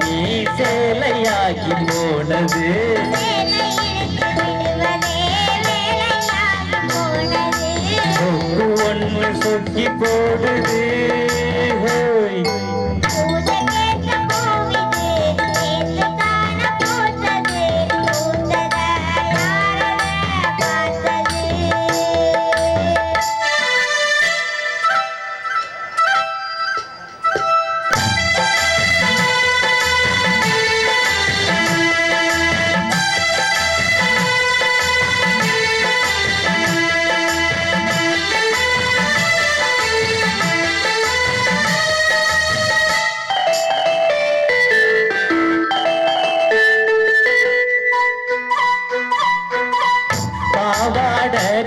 நீ சேலையாகி போனது ஒன்று சொக்கி போடுது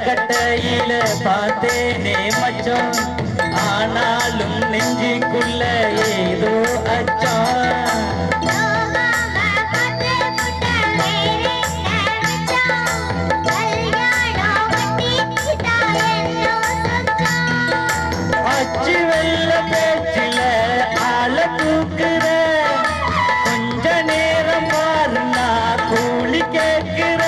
கட்டையில பார்த்தேனே மச்சம், ஆனாலும் நெஞ்சுக்குள்ள ஏதோ அச்சம். அச்சு வெள்ள பேச்சில ஆள தூக்குற, கொஞ்ச நேரம் பாரு நான் கூலி கேட்கிற.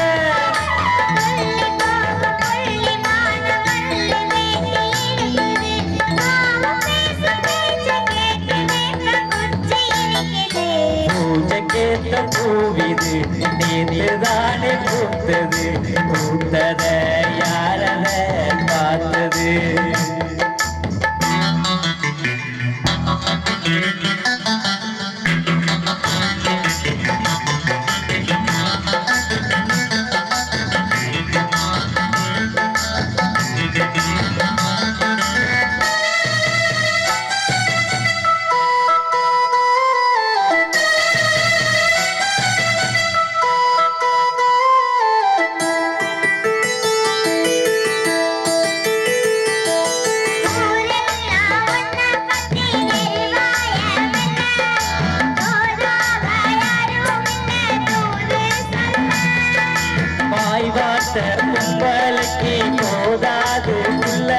பூவிது நேற்றுதானே பூத்தது, பூத்தத யாரத பார்த்தது. கும்பலுக்கு போதாது உள்ள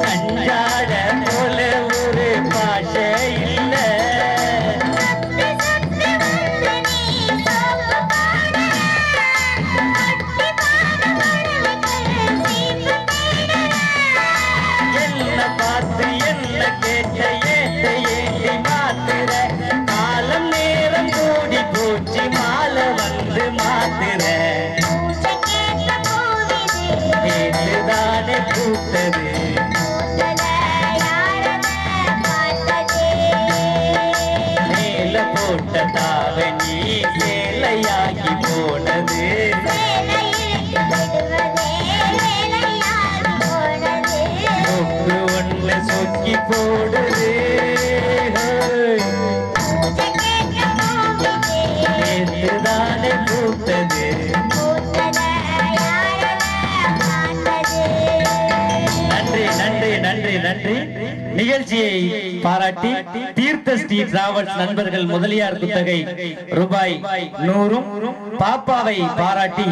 கஞ்சாட போல ஒரு பாஷை இல்ல. என்ன பார்த்து என்ன கேட்ட ஏட்ட ஏட்டி மாத்துற, காலம் நேரம் கூடி போச்சு மாலை வந்து மாத்துற. நேற்றுதானே பூத்தது, மேல போட்ட தாவணி சேலையாகி போனது. ஒன்று சொக்கி போடுது, நேற்றுதானே பூத்தது. நன்றி நன்றி. நிகழ்ச்சியை பாராட்டி தீர்த்த ஸ்ரீ டிராவல்ஸ் நண்பர்கள் முதலியார் குத்தகை ரூபாய் 100, பாப்பாவை பாராட்டி